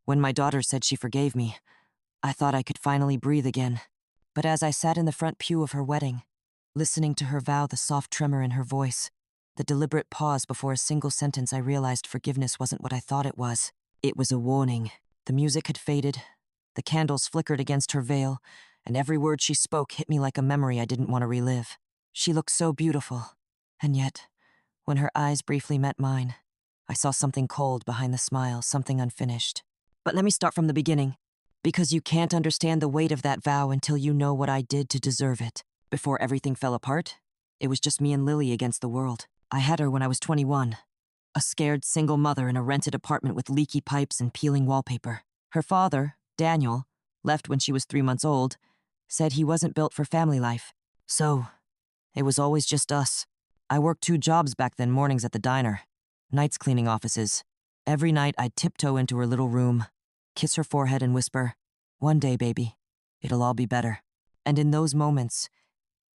When my daughter said she forgave me, I thought I could finally breathe again. But as I sat in the front pew of her wedding, listening to her vow, the soft tremor in her voice, the deliberate pause before a single sentence, I realized forgiveness wasn't what I thought it was. It was a warning. The music had faded, the candles flickered against her veil, and every word she spoke hit me like a memory I didn't want to relive. She looked so beautiful, and yet, when her eyes briefly met mine, I saw something cold behind the smile, something unfinished. But let me start from the beginning, because you can't understand the weight of that vow until you know what I did to deserve it. Before everything fell apart, it was just me and Lily against the world. I had her when I was 21, a scared single mother in a rented apartment with leaky pipes and peeling wallpaper. Her father, Daniel, left when she was 3 months old, said he wasn't built for family life. So, it was always just us. I worked 2 jobs back then, mornings at the diner, nights cleaning offices. Every night I'd tiptoe into her little room, kiss her forehead and whisper, "One day, baby, it'll all be better." And in those moments,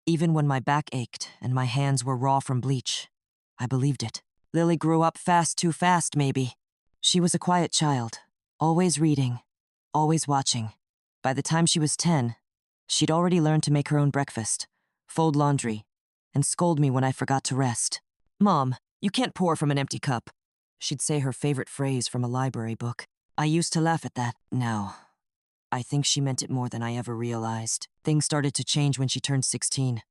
even when my back ached and my hands were raw from bleach, I believed it. Lily grew up fast, too fast, maybe. She was a quiet child, always reading, always watching. By the time she was 10, she'd already learned to make her own breakfast, fold laundry, and scold me when I forgot to rest. "Mom, you can't pour from an empty cup." She'd say her favorite phrase from a library book. I used to laugh at that. Now, I think she meant it more than I ever realized. Things started to change when she turned 16.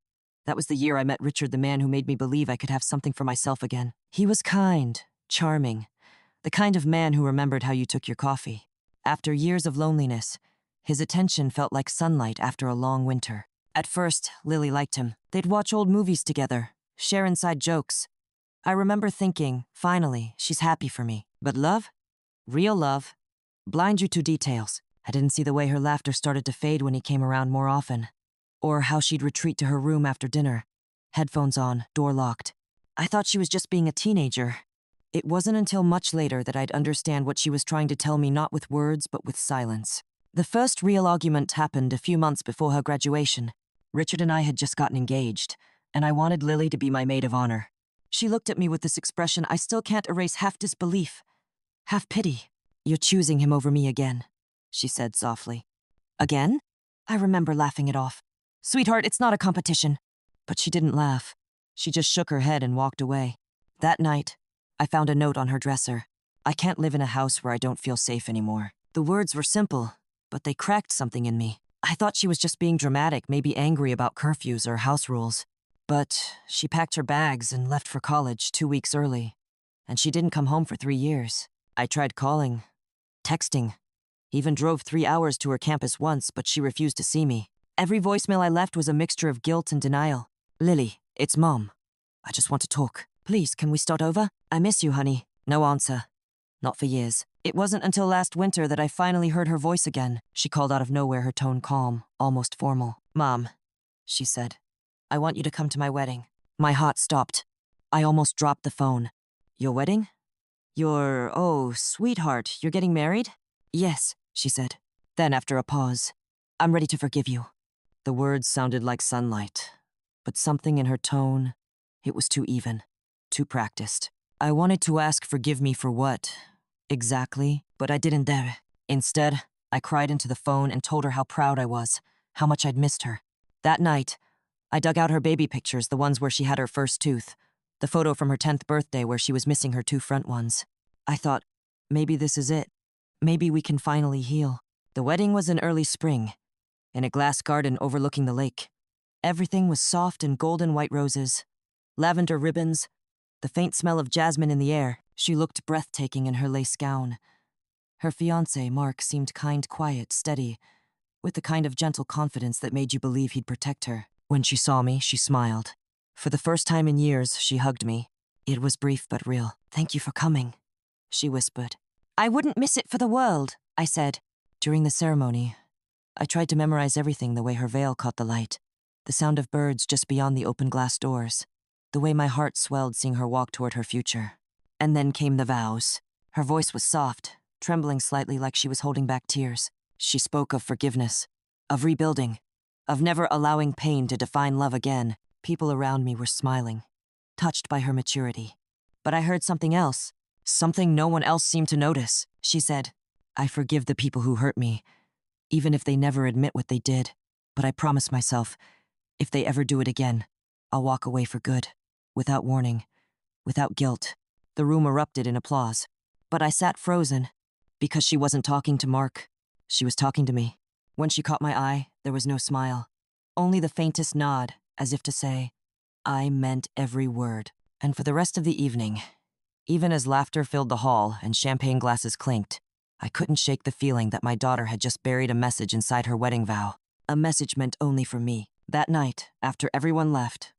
That was the year I met Richard, the man who made me believe I could have something for myself again. He was kind, charming, the kind of man who remembered how you took your coffee. After years of loneliness, his attention felt like sunlight after a long winter. At first, Lily liked him. They'd watch old movies together, share inside jokes. I remember thinking, finally, she's happy for me. But love? Real love? Blind you to details. I didn't see the way her laughter started to fade when he came around more often, or how she'd retreat to her room after dinner, headphones on, door locked. I thought she was just being a teenager. It wasn't until much later that I'd understand what she was trying to tell me, not with words, but with silence. The first real argument happened a few months before her graduation. Richard and I had just gotten engaged, and I wanted Lily to be my maid of honor. She looked at me with this expression I still can't erase, half disbelief, half pity. "You're choosing him over me again," she said softly. "Again?" I remember laughing it off. "Sweetheart, it's not a competition." But she didn't laugh. She just shook her head and walked away. That night, I found a note on her dresser. "I can't live in a house where I don't feel safe anymore." The words were simple, but they cracked something in me. I thought she was just being dramatic, maybe angry about curfews or house rules. But she packed her bags and left for college 2 weeks early, and she didn't come home for 3 years. I tried calling, texting, even drove 3 hours to her campus once, but she refused to see me. Every voicemail I left was a mixture of guilt and denial. "Lily, it's Mom. I just want to talk. Please, can we start over? I miss you, honey." No answer. Not for years. It wasn't until last winter that I finally heard her voice again. She called out of nowhere, her tone calm, almost formal. "Mom," she said, "I want you to come to my wedding." My heart stopped. I almost dropped the phone. "Your wedding? Oh, sweetheart, you're getting married?" "Yes," she said. Then, after a pause, "I'm ready to forgive you." The words sounded like sunlight, but something in her tone, it was too even, too practiced. I wanted to ask forgive me for what, exactly, but I didn't dare. Instead, I cried into the phone and told her how proud I was, how much I'd missed her. That night, I dug out her baby pictures, the ones where she had her first tooth, the photo from her 10th birthday where she was missing her 2 front ones. I thought, maybe this is it. Maybe we can finally heal. The wedding was in early spring, in a glass garden overlooking the lake. Everything was soft and golden white roses, lavender ribbons, the faint smell of jasmine in the air. She looked breathtaking in her lace gown. Her fiancé, Mark, seemed kind, quiet, steady, with the kind of gentle confidence that made you believe he'd protect her. When she saw me, she smiled. For the first time in years, she hugged me. It was brief but real. "Thank you for coming," she whispered. "I wouldn't miss it for the world," I said. During the ceremony, I tried to memorize everything, the way her veil caught the light, the sound of birds just beyond the open glass doors, the way my heart swelled seeing her walk toward her future. And then came the vows. Her voice was soft, trembling slightly like she was holding back tears. She spoke of forgiveness, of rebuilding, of never allowing pain to define love again. People around me were smiling, touched by her maturity. But I heard something else, something no one else seemed to notice. She said, I forgive the people who hurt me, even if they never admit what they did. But I promise myself, if they ever do it again, I'll walk away for good, without warning, without guilt. The room erupted in applause, but I sat frozen, because she wasn't talking to Mark. She was talking to me. When she caught my eye, there was no smile, only the faintest nod, as if to say, I meant every word. And for the rest of the evening, even as laughter filled the hall and champagne glasses clinked, I couldn't shake the feeling that my daughter had just buried a message inside her wedding vow, a message meant only for me. That night, after everyone left,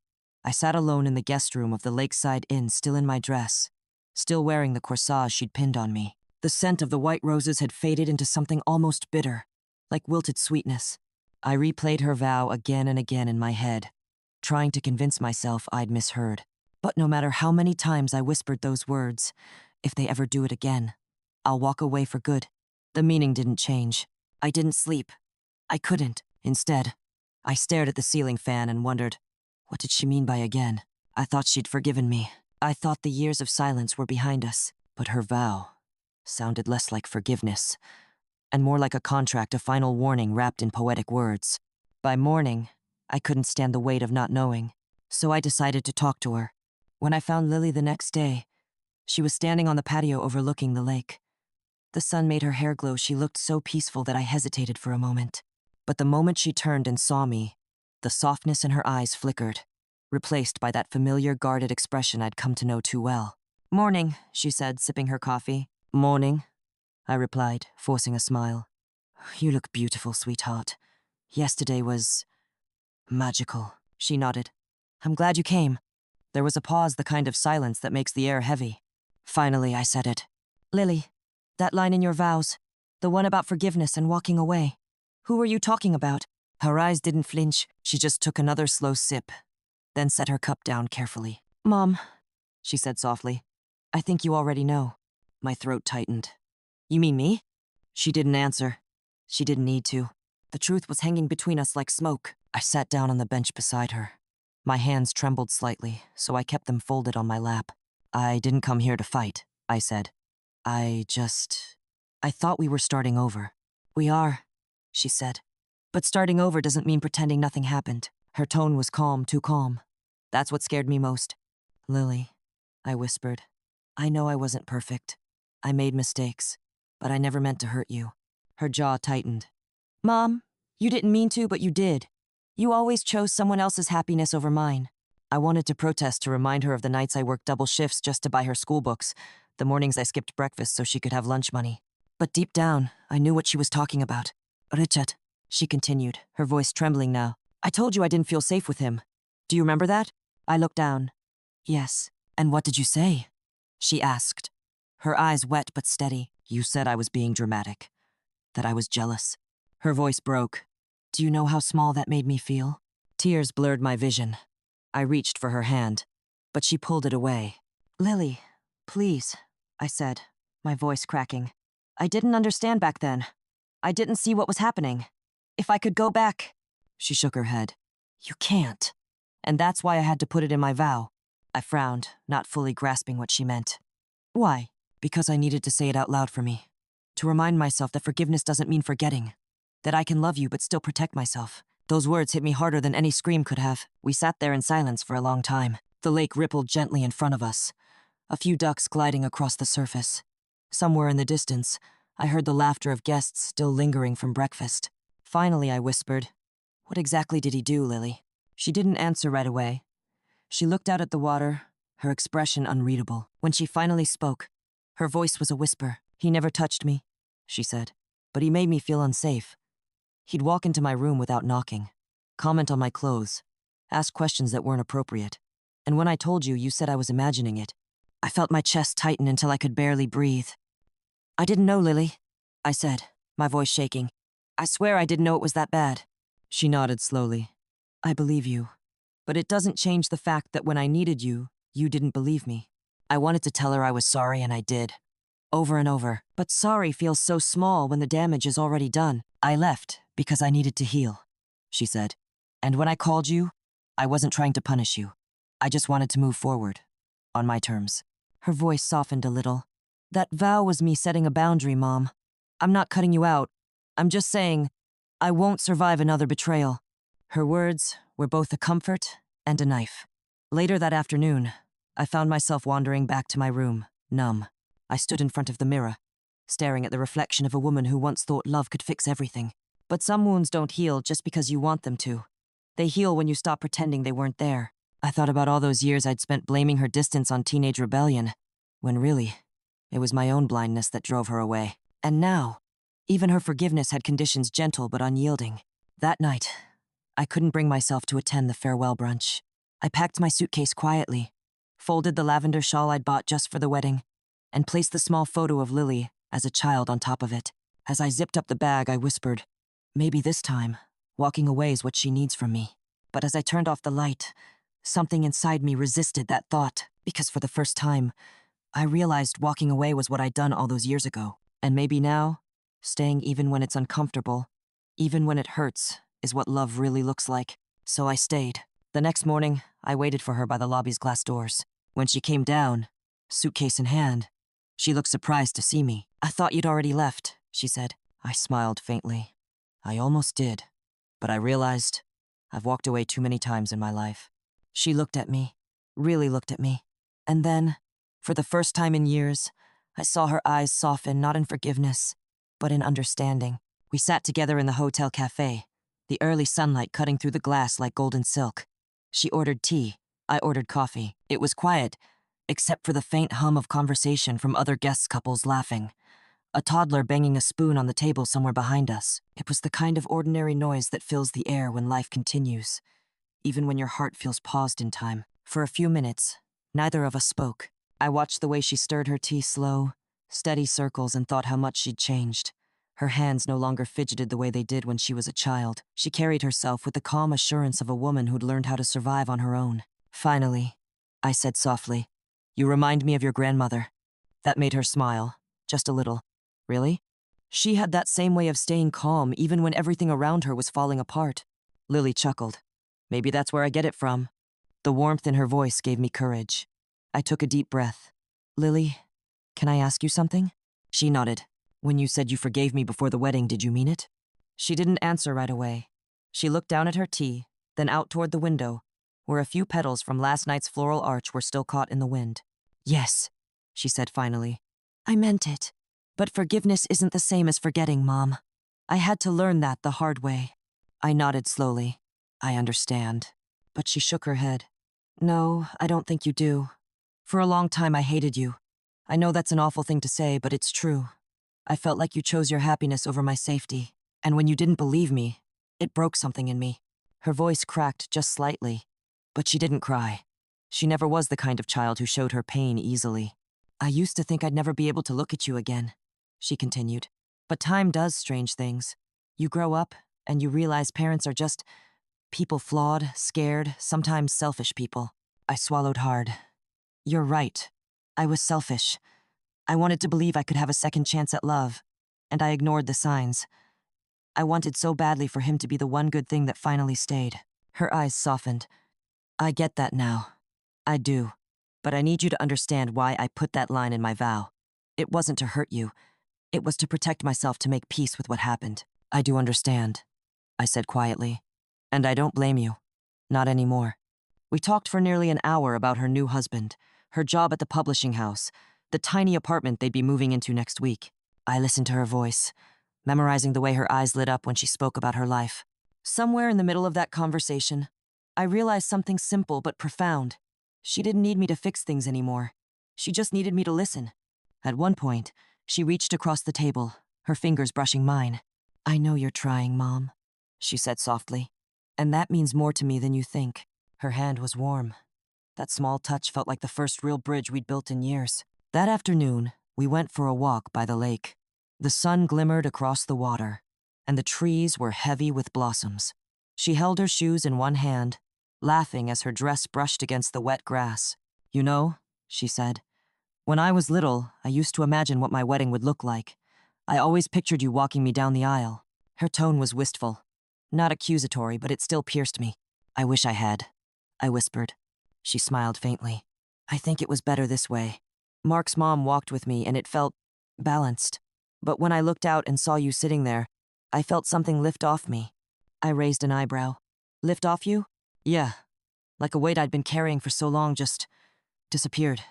I sat alone in the guest room of the Lakeside Inn, still in my dress, still wearing the corsage she'd pinned on me. The scent of the white roses had faded into something almost bitter, like wilted sweetness. I replayed her vow again and again in my head, trying to convince myself I'd misheard. But no matter how many times I whispered those words, if they ever do it again, I'll walk away for good, the meaning didn't change. I didn't sleep. I couldn't. Instead, I stared at the ceiling fan and wondered, what did she mean by again? I thought she'd forgiven me. I thought the years of silence were behind us. But her vow sounded less like forgiveness, and more like a contract, a final warning wrapped in poetic words. By morning, I couldn't stand the weight of not knowing, so I decided to talk to her. When I found Lily the next day, she was standing on the patio overlooking the lake. The sun made her hair glow. She looked so peaceful that I hesitated for a moment. But the moment she turned and saw me, the softness in her eyes flickered, replaced by that familiar guarded expression I'd come to know too well. Morning, she said, sipping her coffee. Morning, I replied, forcing a smile. You look beautiful, sweetheart. Yesterday was magical. She nodded. I'm glad you came. There was a pause, the kind of silence that makes the air heavy. Finally, I said it. Lily, that line in your vows, the one about forgiveness and walking away. Who were you talking about? Her eyes didn't flinch. She just took another slow sip, then set her cup down carefully. Mom, she said softly, I think you already know. My throat tightened. You mean me? She didn't answer. She didn't need to. The truth was hanging between us like smoke. I sat down on the bench beside her. My hands trembled slightly, so I kept them folded on my lap. I didn't come here to fight, I said. I thought we were starting over. We are, she said. But starting over doesn't mean pretending nothing happened. Her tone was calm, too calm. That's what scared me most. Lily, I whispered. I know I wasn't perfect. I made mistakes, but I never meant to hurt you. Her jaw tightened. Mom, you didn't mean to, but you did. You always chose someone else's happiness over mine. I wanted to protest, to remind her of the nights I worked double shifts just to buy her school books, the mornings I skipped breakfast so she could have lunch money. But deep down, I knew what she was talking about. Richard, she continued, her voice trembling now. I told you I didn't feel safe with him. Do you remember that? I looked down. Yes. And what did you say? She asked, her eyes wet but steady. You said I was being dramatic, that I was jealous. Her voice broke. Do you know how small that made me feel? Tears blurred my vision. I reached for her hand, but she pulled it away. Lily, please, I said, my voice cracking. I didn't understand back then. I didn't see what was happening. If I could go back. She shook her head. You can't. And that's why I had to put it in my vow. I frowned, not fully grasping what she meant. Why? Because I needed to say it out loud for me. To remind myself that forgiveness doesn't mean forgetting. That I can love you but still protect myself. Those words hit me harder than any scream could have. We sat there in silence for a long time. The lake rippled gently in front of us, a few ducks gliding across the surface. Somewhere in the distance, I heard the laughter of guests still lingering from breakfast. Finally, I whispered, What exactly did he do, Lily? She didn't answer right away. She looked out at the water, her expression unreadable. When she finally spoke, her voice was a whisper. He never touched me, she said, but he made me feel unsafe. He'd walk into my room without knocking, comment on my clothes, ask questions that weren't appropriate. And when I told you, you said I was imagining it. I felt my chest tighten until I could barely breathe. I didn't know, Lily, I said, my voice shaking. I swear I didn't know it was that bad. She nodded slowly. I believe you. But it doesn't change the fact that when I needed you, you didn't believe me. I wanted to tell her I was sorry, and I did. Over and over. But sorry feels so small when the damage is already done. I left because I needed to heal, she said. And when I called you, I wasn't trying to punish you. I just wanted to move forward, on my terms. Her voice softened a little. That vow was me setting a boundary, Mom. I'm not cutting you out. I'm just saying, I won't survive another betrayal. Her words were both a comfort and a knife. Later that afternoon, I found myself wandering back to my room, numb. I stood in front of the mirror, staring at the reflection of a woman who once thought love could fix everything. But some wounds don't heal just because you want them to. They heal when you stop pretending they weren't there. I thought about all those years I'd spent blaming her distance on teenage rebellion, when really, it was my own blindness that drove her away. And now, even her forgiveness had conditions gentle but unyielding. That night, I couldn't bring myself to attend the farewell brunch. I packed my suitcase quietly, folded the lavender shawl I'd bought just for the wedding, and placed the small photo of Lily as a child on top of it. As I zipped up the bag, I whispered, maybe this time, walking away is what she needs from me. But as I turned off the light, something inside me resisted that thought, because for the first time, I realized walking away was what I'd done all those years ago. And maybe now, staying even when it's uncomfortable, even when it hurts, is what love really looks like. So I stayed. The next morning, I waited for her by the lobby's glass doors. When she came down, suitcase in hand, she looked surprised to see me. I thought you'd already left, she said. I smiled faintly. I almost did, but I realized I've walked away too many times in my life. She looked at me, really looked at me. And then, for the first time in years, I saw her eyes soften not in forgiveness, but in understanding. We sat together in the hotel cafe, the early sunlight cutting through the glass like golden silk. She ordered tea. I ordered coffee. It was quiet, except for the faint hum of conversation from other guest couples laughing. A toddler banging a spoon on the table somewhere behind us. It was the kind of ordinary noise that fills the air when life continues, even when your heart feels paused in time. For a few minutes, neither of us spoke. I watched the way she stirred her tea slow, steady circles, and thought how much she'd changed. Her hands no longer fidgeted the way they did when she was a child. She carried herself with the calm assurance of a woman who'd learned how to survive on her own. Finally, I said softly, you remind me of your grandmother. That made her smile, just a little. Really? She had that same way of staying calm even when everything around her was falling apart. Lily chuckled. Maybe that's where I get it from. The warmth in her voice gave me courage. I took a deep breath. Lily, can I ask you something? She nodded. When you said you forgave me before the wedding, did you mean it? She didn't answer right away. She looked down at her tea, then out toward the window, where a few petals from last night's floral arch were still caught in the wind. Yes, she said finally. I meant it. But forgiveness isn't the same as forgetting, Mom. I had to learn that the hard way. I nodded slowly. I understand. But she shook her head. No, I don't think you do. For a long time I hated you. I know that's an awful thing to say, but it's true. I felt like you chose your happiness over my safety. And when you didn't believe me, it broke something in me. Her voice cracked just slightly, but she didn't cry. She never was the kind of child who showed her pain easily. I used to think I'd never be able to look at you again, she continued. But time does strange things. You grow up, and you realize parents are just people, flawed, scared, sometimes selfish people. I swallowed hard. You're right. I was selfish. I wanted to believe I could have a second chance at love, and I ignored the signs. I wanted so badly for him to be the one good thing that finally stayed. Her eyes softened. I get that now. I do. But I need you to understand why I put that line in my vow. It wasn't to hurt you. It was to protect myself, to make peace with what happened. I do understand, I said quietly. And I don't blame you. Not anymore. We talked for nearly an hour about her new husband, her job at the publishing house, the tiny apartment they'd be moving into next week. I listened to her voice, memorizing the way her eyes lit up when she spoke about her life. Somewhere in the middle of that conversation, I realized something simple but profound. She didn't need me to fix things anymore. She just needed me to listen. At one point, she reached across the table, her fingers brushing mine. I know you're trying, Mom, she said softly. And that means more to me than you think. Her hand was warm. That small touch felt like the first real bridge we'd built in years. That afternoon, we went for a walk by the lake. The sun glimmered across the water, and the trees were heavy with blossoms. She held her shoes in one hand, laughing as her dress brushed against the wet grass. You know, she said, when I was little, I used to imagine what my wedding would look like. I always pictured you walking me down the aisle. Her tone was wistful. Not accusatory, but it still pierced me. I wish I had, I whispered. She smiled faintly. I think it was better this way. Mark's mom walked with me, and it felt balanced. But when I looked out and saw you sitting there, I felt something lift off me. I raised an eyebrow. Lift off you? Yeah. Like a weight I'd been carrying for so long just disappeared.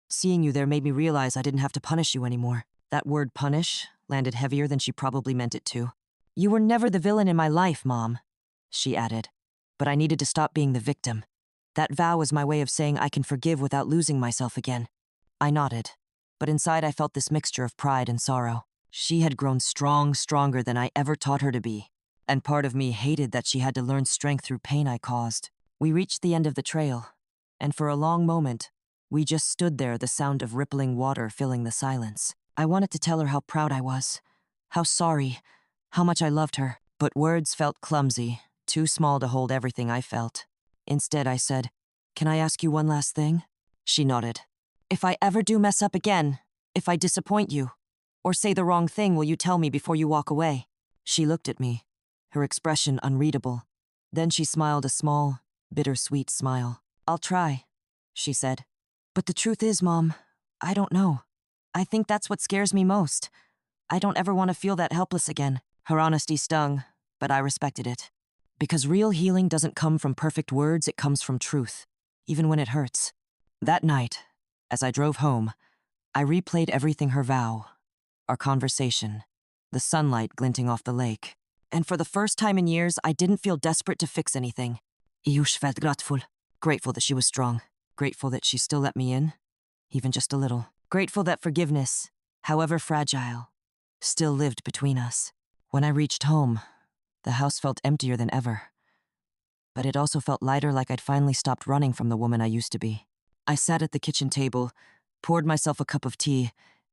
Seeing you there made me realize I didn't have to punish you anymore. That word punish landed heavier than she probably meant it to. You were never the villain in my life, Mom, she added. But I needed to stop being the victim. That vow was my way of saying I can forgive without losing myself again. I nodded, but inside I felt this mixture of pride and sorrow. She had grown stronger than I ever taught her to be, and part of me hated that she had to learn strength through pain I caused. We reached the end of the trail, and for a long moment, we just stood there, the sound of rippling water filling the silence. I wanted to tell her how proud I was, how sorry, how much I loved her, but words felt clumsy, too small to hold everything I felt. Instead, I said, "Can I ask you one last thing?" She nodded. "If I ever do mess up again, if I disappoint you, or say the wrong thing, will you tell me before you walk away?" She looked at me, her expression unreadable. Then she smiled a small, bittersweet smile. "I'll try," she said. "But the truth is, Mom, I don't know. I think that's what scares me most. I don't ever want to feel that helpless again." Her honesty stung, but I respected it. Because real healing doesn't come from perfect words, it comes from truth, even when it hurts. That night, as I drove home, I replayed everything her vow, our conversation, the sunlight glinting off the lake. And for the first time in years, I didn't feel desperate to fix anything. Jag felt grateful that she was strong, grateful that she still let me in, even just a little. Grateful that forgiveness, however fragile, still lived between us. When I reached home, the house felt emptier than ever. But it also felt lighter, like I'd finally stopped running from the woman I used to be. I sat at the kitchen table, poured myself a cup of tea,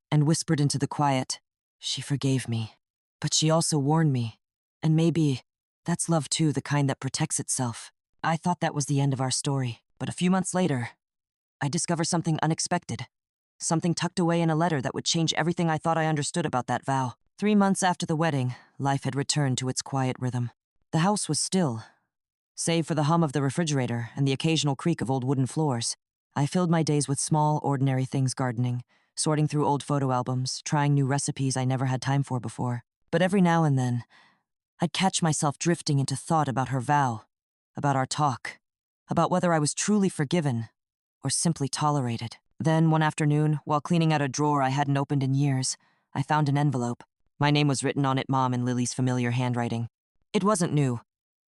and whispered into the quiet, "She forgave me." But she also warned me. And maybe that's love too, the kind that protects itself. I thought that was the end of our story. But a few months later, I discovered something unexpected. Something tucked away in a letter that would change everything I thought I understood about that vow. 3 months after the wedding, life had returned to its quiet rhythm. The house was still, save for the hum of the refrigerator and the occasional creak of old wooden floors. I filled my days with small, ordinary things: gardening, sorting through old photo albums, trying new recipes I never had time for before. But every now and then, I'd catch myself drifting into thought about her vow, about our talk, about whether I was truly forgiven or simply tolerated. Then, one afternoon, while cleaning out a drawer I hadn't opened in years, I found an envelope. My name was written on it, Mom, in Lily's familiar handwriting. It wasn't new.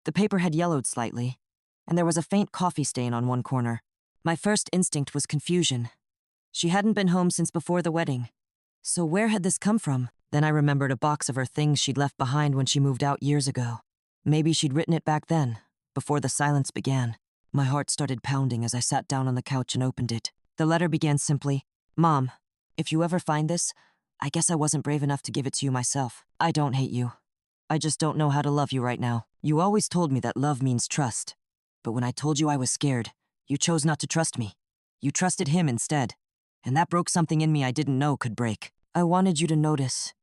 The paper had yellowed slightly, and there was a faint coffee stain on one corner. My first instinct was confusion. She hadn't been home since before the wedding. So where had this come from? Then I remembered a box of her things she'd left behind when she moved out years ago. Maybe she'd written it back then, before the silence began. My heart started pounding as I sat down on the couch and opened it. The letter began simply, "Mom, if you ever find this, I guess I wasn't brave enough to give it to you myself. I don't hate you. I just don't know how to love you right now. You always told me that love means trust. But when I told you I was scared, you chose not to trust me. You trusted him instead. And that broke something in me I didn't know could break. I wanted you to notice.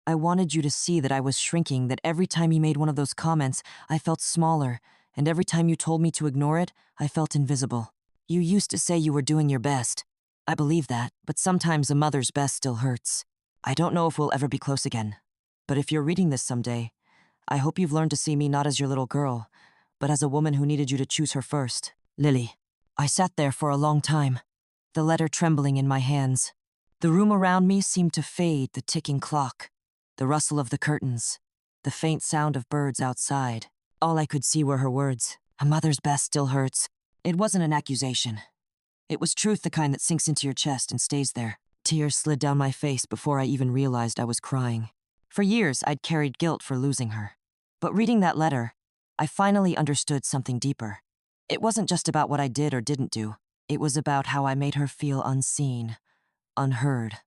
I wanted you to see that I was shrinking, that every time you made one of those comments, I felt smaller, and every time you told me to ignore it, I felt invisible. You used to say you were doing your best. I believe that, but sometimes a mother's best still hurts. I don't know if we'll ever be close again. But if you're reading this someday, I hope you've learned to see me not as your little girl, but as a woman who needed you to choose her first. Lily." I sat there for a long time, the letter trembling in my hands. The room around me seemed to fade, the ticking clock, the rustle of the curtains, the faint sound of birds outside. All I could see were her words. "A mother's best still hurts." It wasn't an accusation. It was truth, the kind that sinks into your chest and stays there. Tears slid down my face before I even realized I was crying. For years, I'd carried guilt for losing her. But reading that letter, I finally understood something deeper. It wasn't just about what I did or didn't do. It was about how I made her feel unseen, unheard,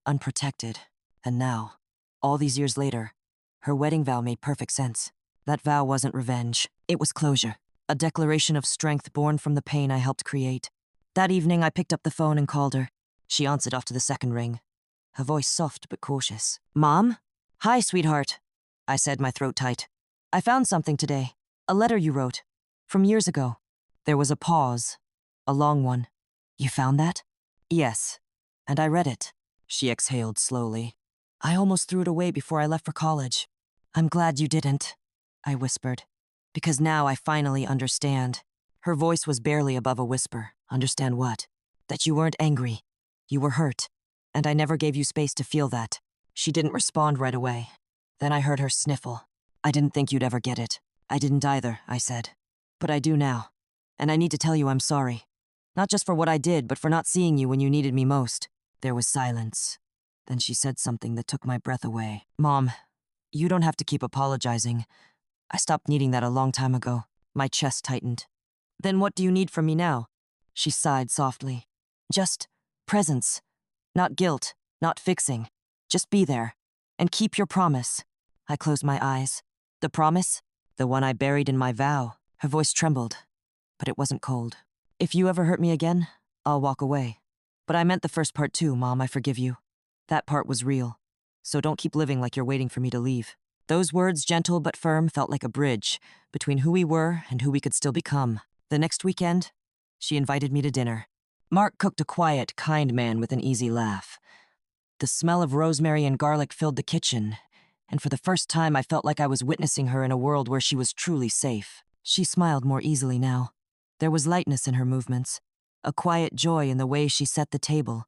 unprotected. And now, all these years later, her wedding vow made perfect sense. That vow wasn't revenge. It was closure, a declaration of strength born from the pain I helped create. That evening, I picked up the phone and called her. She answered after the second ring, her voice soft but cautious. "Mom?" "Hi, sweetheart," I said, my throat tight. "I found something today. A letter you wrote. From years ago." There was a pause, a long one. "You found that?" "Yes, and I read it." She exhaled slowly. I almost threw it away before I left for college. I'm glad you didn't, I whispered, because now I finally understand. Her voice was barely above a whisper. Understand what? That you weren't angry. You were hurt, and I never gave you space to feel that. She didn't respond right away. Then I heard her sniffle. I didn't think you'd ever get it. I didn't either, I said. But I do now. And I need to tell you I'm sorry. Not just for what I did, but for not seeing you when you needed me most. There was silence. Then she said something that took my breath away. Mom, you don't have to keep apologizing. I stopped needing that a long time ago. My chest tightened. Then what do you need from me now? She sighed softly. Just presence. Not guilt, not fixing. Just be there. And keep your promise. I closed my eyes. The promise? The one I buried in my vow. Her voice trembled, but it wasn't cold. If you ever hurt me again, I'll walk away. But I meant the first part too, Mom, I forgive you. That part was real. So don't keep living like you're waiting for me to leave. Those words, gentle but firm, felt like a bridge between who we were and who we could still become. The next weekend, she invited me to dinner. Mark cooked a quiet, kind man with an easy laugh. The smell of rosemary and garlic filled the kitchen, and for the first time I felt like I was witnessing her in a world where she was truly safe. She smiled more easily now. There was lightness in her movements, a quiet joy in the way she set the table,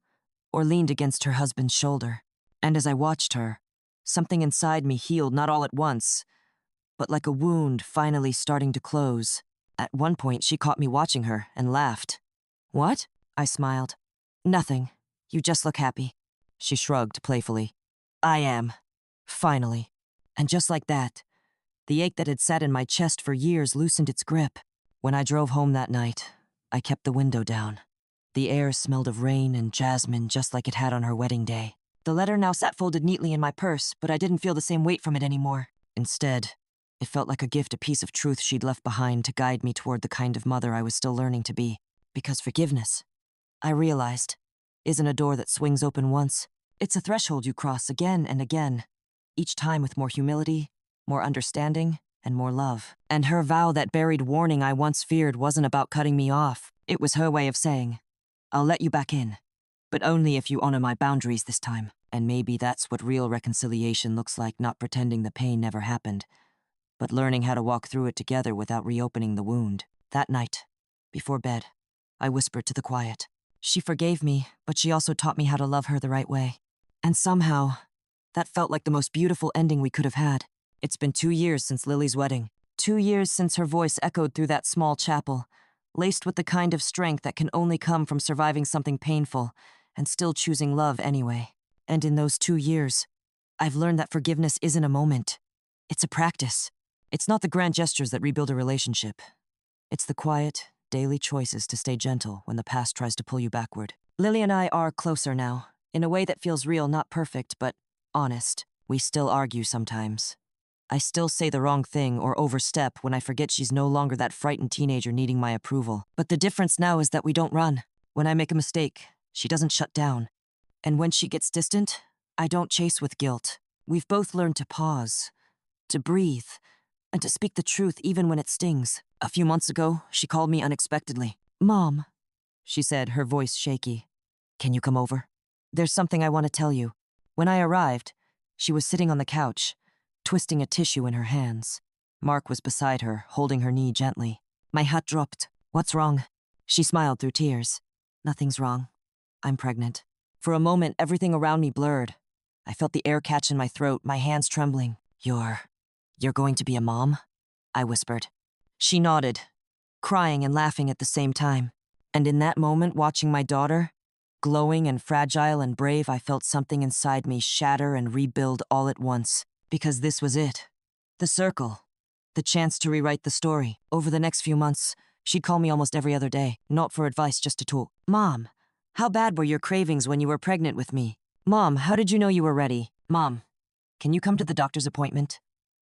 or leaned against her husband's shoulder. And as I watched her, something inside me healed not all at once, but like a wound finally starting to close. At one point, she caught me watching her and laughed. What? I smiled. Nothing. You just look happy. She shrugged playfully. I am. Finally. And just like that, the ache that had sat in my chest for years loosened its grip. When I drove home that night, I kept the window down. The air smelled of rain and jasmine just like it had on her wedding day. The letter now sat folded neatly in my purse, but I didn't feel the same weight from it anymore. Instead, it felt like a gift, a piece of truth she'd left behind to guide me toward the kind of mother I was still learning to be. Because forgiveness, I realized, isn't a door that swings open once. It's a threshold you cross again and again, each time with more humility, more understanding, and more love. And her vow, that buried warning I once feared, wasn't about cutting me off. It was her way of saying, I'll let you back in, but only if you honor my boundaries this time. And maybe that's what real reconciliation looks like, not pretending the pain never happened, but learning how to walk through it together without reopening the wound. That night, before bed, I whispered to the quiet. She forgave me, but she also taught me how to love her the right way. And somehow, that felt like the most beautiful ending we could have had. It's been 2 years since Lily's wedding. 2 years since her voice echoed through that small chapel, laced with the kind of strength that can only come from surviving something painful and still choosing love anyway. And in those 2 years, I've learned that forgiveness isn't a moment. It's a practice. It's not the grand gestures that rebuild a relationship. It's the quiet, daily choices to stay gentle when the past tries to pull you backward. Lily and I are closer now, in a way that feels real, not perfect, but honest. We still argue sometimes. I still say the wrong thing or overstep when I forget she's no longer that frightened teenager needing my approval. But the difference now is that we don't run. When I make a mistake, she doesn't shut down. And when she gets distant, I don't chase with guilt. We've both learned to pause, to breathe, and to speak the truth even when it stings. A few months ago, she called me unexpectedly. Mom, she said, her voice shaky. Can you come over? There's something I want to tell you. When I arrived, she was sitting on the couch, twisting a tissue in her hands. Mark was beside her, holding her knee gently. My heart dropped. What's wrong? She smiled through tears. Nothing's wrong. I'm pregnant. For a moment, everything around me blurred. I felt the air catch in my throat, my hands trembling. You're going to be a mom? I whispered. She nodded, crying and laughing at the same time. And in that moment, watching my daughter, glowing and fragile and brave, I felt something inside me shatter and rebuild all at once. Because this was it. The circle. The chance to rewrite the story. Over the next few months, she'd call me almost every other day, not for advice, just to talk. Mom, how bad were your cravings when you were pregnant with me? Mom, how did you know you were ready? Mom, can you come to the doctor's appointment?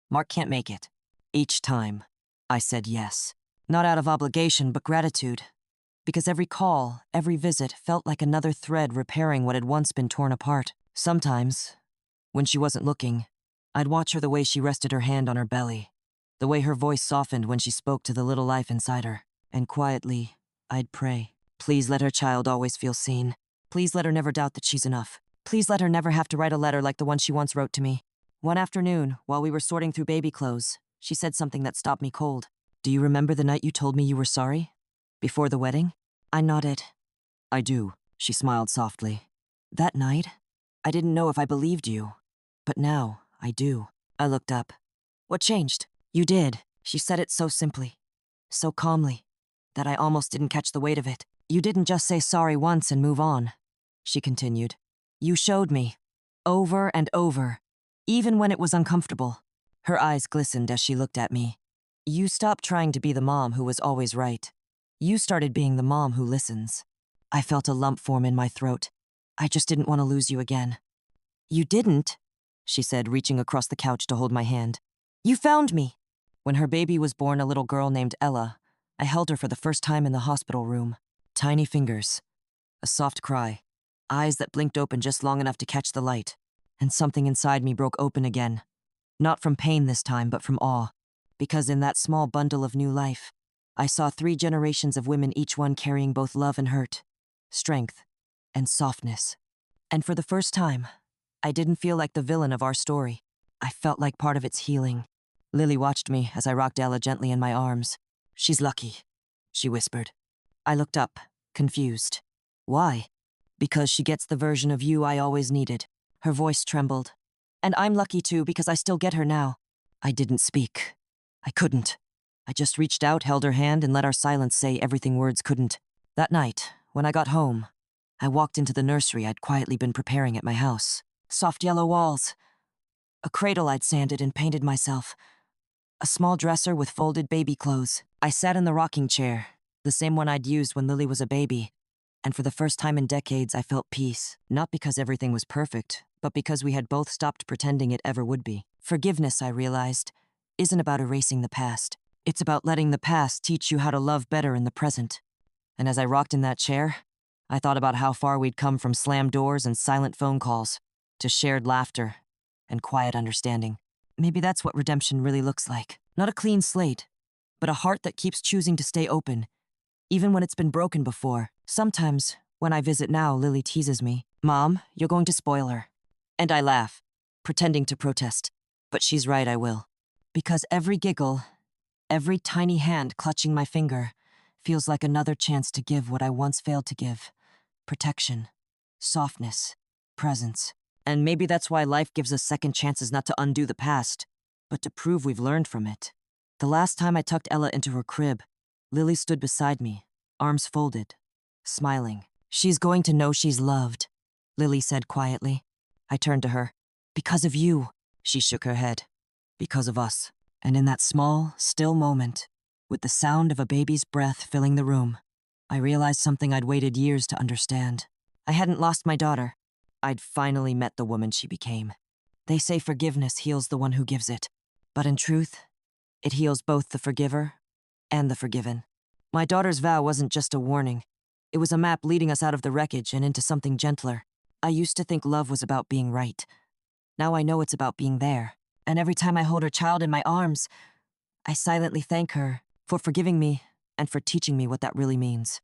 Mark can't make it. Each time, I said yes. Not out of obligation, but gratitude. Because every call, every visit felt like another thread repairing what had once been torn apart. Sometimes, when she wasn't looking, I'd watch her, the way she rested her hand on her belly, the way her voice softened when she spoke to the little life inside her. And quietly, I'd pray. Please let her child always feel seen. Please let her never doubt that she's enough. Please let her never have to write a letter like the one she once wrote to me. One afternoon, while we were sorting through baby clothes, she said something that stopped me cold. Do you remember the night you told me you were sorry? Before the wedding? I nodded. I do, she smiled softly. That night, I didn't know if I believed you. But now, I do. I looked up. What changed? You did. She said it so simply, so calmly, that I almost didn't catch the weight of it. You didn't just say sorry once and move on, she continued. You showed me, over and over, even when it was uncomfortable. Her eyes glistened as she looked at me. You stopped trying to be the mom who was always right. You started being the mom who listens. I felt a lump form in my throat. I just didn't want to lose you again. You didn't, she said, reaching across the couch to hold my hand. You found me. When her baby was born, a little girl named Ella, I held her for the first time in the hospital room. Tiny fingers, a soft cry, eyes that blinked open just long enough to catch the light, and something inside me broke open again. Not from pain this time, but from awe, because in that small bundle of new life, I saw 3 generations of women, each one carrying both love and hurt, strength and softness. And for the first time, I didn't feel like the villain of our story. I felt like part of its healing. Lily watched me as I rocked Ella gently in my arms. She's lucky, she whispered. I looked up, confused. Why? Because she gets the version of you I always needed. Her voice trembled. And I'm lucky too, because I still get her now. I didn't speak. I couldn't. I just reached out, held her hand, and let our silence say everything words couldn't. That night, when I got home, I walked into the nursery I'd quietly been preparing at my house. Soft yellow walls. A cradle I'd sanded and painted myself. A small dresser with folded baby clothes. I sat in the rocking chair, the same one I'd used when Lily was a baby. And for the first time in decades, I felt peace. Not because everything was perfect, but because we had both stopped pretending it ever would be. Forgiveness, I realized, isn't about erasing the past. It's about letting the past teach you how to love better in the present. And as I rocked in that chair, I thought about how far we'd come from slammed doors and silent phone calls to shared laughter and quiet understanding. Maybe that's what redemption really looks like. Not a clean slate, but a heart that keeps choosing to stay open, even when it's been broken before. Sometimes, when I visit now, Lily teases me. Mom, you're going to spoil her. And I laugh, pretending to protest. But she's right, I will. Because every giggle, every tiny hand clutching my finger, feels like another chance to give what I once failed to give. Protection, softness, presence. And maybe that's why life gives us second chances, not to undo the past, but to prove we've learned from it. The last time I tucked Ella into her crib, Lily stood beside me, arms folded, smiling. She's going to know she's loved, Lily said quietly. I turned to her. Because of you, she shook her head. Because of us. And in that small, still moment, with the sound of a baby's breath filling the room, I realized something I'd waited years to understand. I hadn't lost my daughter. I'd finally met the woman she became. They say forgiveness heals the one who gives it. But in truth, it heals both the forgiver and the forgiven. My daughter's vow wasn't just a warning. It was a map leading us out of the wreckage and into something gentler. I used to think love was about being right. Now I know it's about being there. And every time I hold her child in my arms, I silently thank her for forgiving me and for teaching me what that really means.